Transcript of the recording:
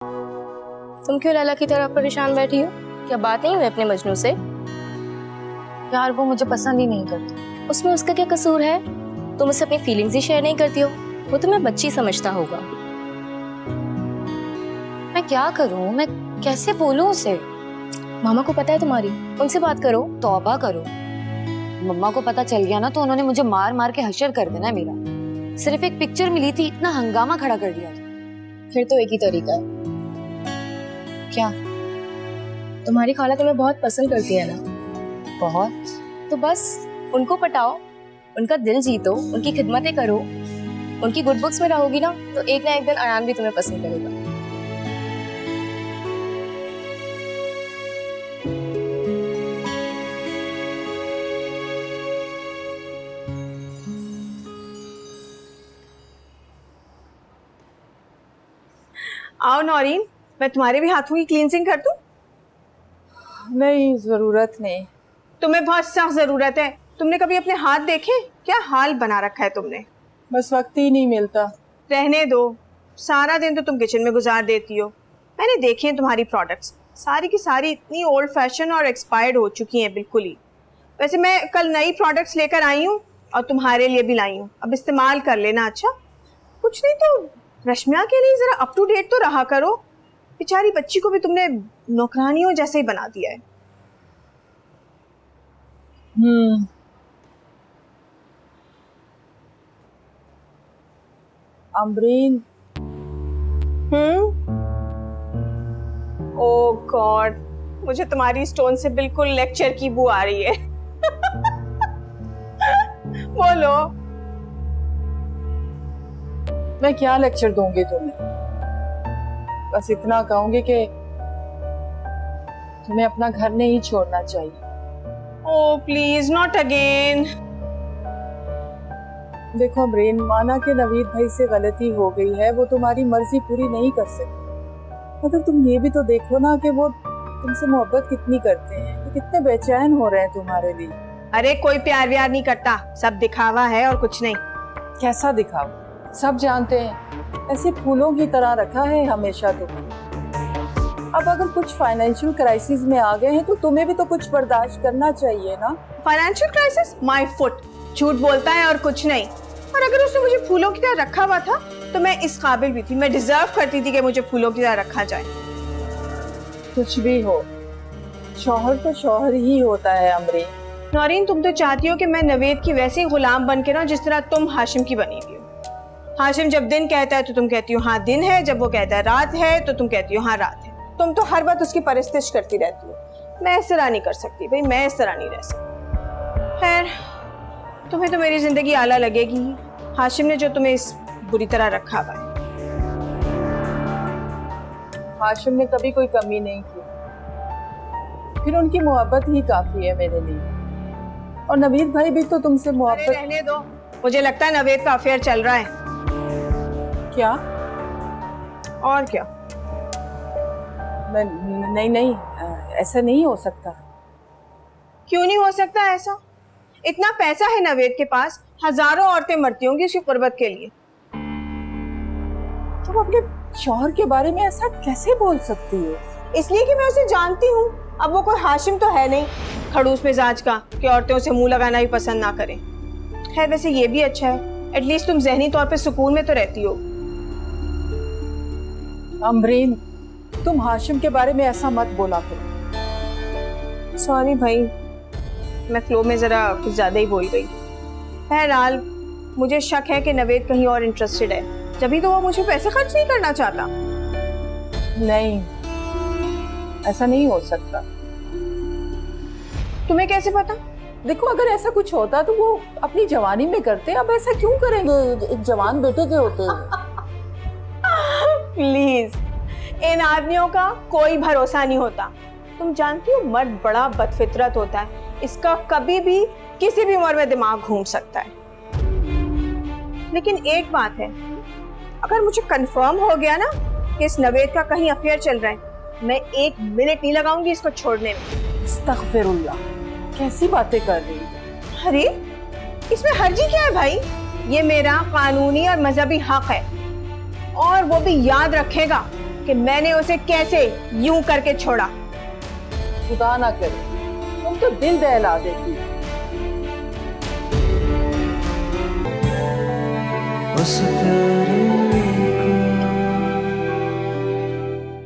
तुम क्यों लैला की तरह परेशान बैठी हो? क्या बात नहीं हुई अपने मजनू से? यार वो मुझे पसंद ही नहीं करती। उसमें उसका क्या कसूर है? तुम उससे अपनी फीलिंग्स ही शेयर नहीं करती हो। वो तुम्हें बच्ची समझता होगा। मैं क्या करूं? मैं कैसे बोलूं उसे? मामा को पता है तुम्हारी, उनसे बात करो। तौबा करो, मम्मा को पता चल गया ना तो उन्होंने मुझे मार मार के हशर कर देना है मेरा। सिर्फ एक पिक्चर मिली थी, इतना हंगामा खड़ा कर दिया। फिर तो एक ही तरीका है। क्या? तुम्हारी खाला तुम्हें बहुत पसंद करती है ना? बहुत। तो बस उनको पटाओ, उनका दिल जीतो, उनकी खिदमतें करो, उनकी गुड बुक्स में रहोगी ना तो एक ना एक दिन अयान भी तुम्हें पसंद करेगा। आओ नौरीन, मैं तुम्हारे भी हाथों की क्लींजिंग कर दूं? नहीं, जरूरत नहीं। तुम्हें बहुत सख्त जरूरत है। तुमने कभी अपने हाथ देखे? क्या हाल बना रखा है तुमने। बस वक्त ही नहीं मिलता। रहने दो, सारा दिन तो तुम किचन में गुजार देती हो। मैंने देखी हैं तुम्हारी प्रोडक्ट्स, सारी की सारी इतनी ओल्ड फैशन और एक्सपायर्ड हो चुकी हैं बिल्कुल ही। वैसे मैं कल नई प्रोडक्ट्स लेकर आई हूँ और तुम्हारे लिए भी लाई हूँ, अब इस्तेमाल कर लेना। अच्छा, कुछ नहीं तो रश्मिया के लिए जरा अप टू डेट तो रहा करो। बेचारी बच्ची को भी तुमने नौकरानियों जैसे ही बना दिया है। अमरीन। ओह गॉड, मुझे तुम्हारी स्टोन से बिल्कुल लेक्चर की बू आ रही है। बोलो। मैं क्या लेक्चर दूंगी तुम्हें? बस इतना कहूंगी कि तुम्हें अपना घर नहीं छोड़ना चाहिए। Oh please, not again. देखो अमरीन, माना कि नवीद भाई से गलती हो गई है, वो तुम्हारी मर्जी पूरी नहीं कर सके, मगर तुम ये भी तो देखो ना कि वो तुमसे मोहब्बत कितनी करते हैं, कि कितने बेचैन हो रहे हैं तुम्हारे लिए। अरे कोई प्यार व्यार नहीं करता, सब दिखावा है और कुछ नहीं। कैसा दिखाओ? सब जानते हैं, ऐसे फूलों की तरह रखा है हमेशा तुम्हें। अब अगर कुछ फाइनेंशियल क्राइसिस में आ गए हैं तो तुम्हें भी तो कुछ बर्दाश्त करना चाहिए ना। Financial crisis? माय फुट, झूठ बोलता है और कुछ नहीं। और अगर उसने मुझे फूलों की तरह रखा हुआ था तो मैं इस काबिल भी थी, मैं डिजर्व करती थी कि मुझे फूलों की तरह रखा जाए। कुछ भी हो, शौहर तो शौहर ही होता है अमरीन। नौरीन, तुम तो चाहती हो कि मैं नवेद की वैसी गुलाम बन के रहूं जिस तरह तुम हाशिम की बनी हुई हो। हाशिम जब दिन कहता है तो तुम कहती हो हाँ दिन है, जब वो कहता है रात है तो तुम कहती हो हाँ रात है। तुम तो हर वक्त उसकी परस्तिश करती रहती हो। मैं इस तरह नहीं कर सकती भाई, मैं इस तरह नहीं रह सकती। खैर, तुम्हें तो मेरी जिंदगी आला लगेगी ही। हाशिम ने जो तुम्हें इस बुरी तरह रखा हुआ है। हाशिम ने कभी कोई कमी नहीं की, फिर उनकी मोहब्बत ही काफी है मेरे लिए। और नवीद भाई भी तो तुमसे मोहब्बत। रहने दो, मुझे लगता है नवेद का अफेयर चल रहा है। क्या? और क्या? नहीं नहीं, ऐसा नहीं हो सकता। क्यों नहीं हो सकता ऐसा? इतना पैसा है नवेद के पास, हजारों औरतें मरती होंगी उसकी कुर्बत के लिए। तुम अपने शौहर के बारे में ऐसा कैसे बोल सकती हो? इसलिए कि मैं उसे जानती हूँ। अब वो कोई हाशिम तो है नहीं खड़ूस मिजाज का कि औरतें उसे मुंह लगाना भी पसंद ना करें। खैर, वैसे ये भी अच्छा है, एटलीस्ट तुम जहनी तौर पे सुकून में तो रहती हो। अमरीन, तुम हाशिम के बारे में ऐसा मत बोला करो। सॉरी भाई, मैं फ्लो में जरा कुछ ज्यादा ही बोल गई। बहरहाल, मुझे शक है कि नवेद कहीं और इंटरेस्टेड है, जभी तो वो मुझे पैसे खर्च नहीं करना चाहता। नहीं, ऐसा नहीं हो सकता। तुम्हें कैसे पता? देखो, अगर ऐसा कुछ होता तो वो अपनी जवानी में करते, अब ऐसा क्यों करेंगे? एक जवान बेटे के होते हैं। प्लीज, इन आदमियों का कोई भरोसा नहीं होता। तुम जानती हो मर्द बड़ा बदफितरत होता है, इसका कभी भी किसी भी उम्र में दिमाग घूम सकता है। लेकिन एक बात है, अगर मुझे कंफर्म हो गया ना कि इस नवेद का कहीं अफेयर चल रहा है, मैं एक मिनट नहीं लगाऊंगी इसको छोड़ने में। अस्तगफिरुल्लाह, कैसी बातें कर रही है? अरे इसमें हर्जी क्या है भाई? ये मेरा कानूनी और मजहबी हक है, और वो भी याद रखेगा कि मैंने उसे कैसे यूं करके छोड़ा। खुदा ना करे, तुम तो दिल दहला देती हो। उस प्यारे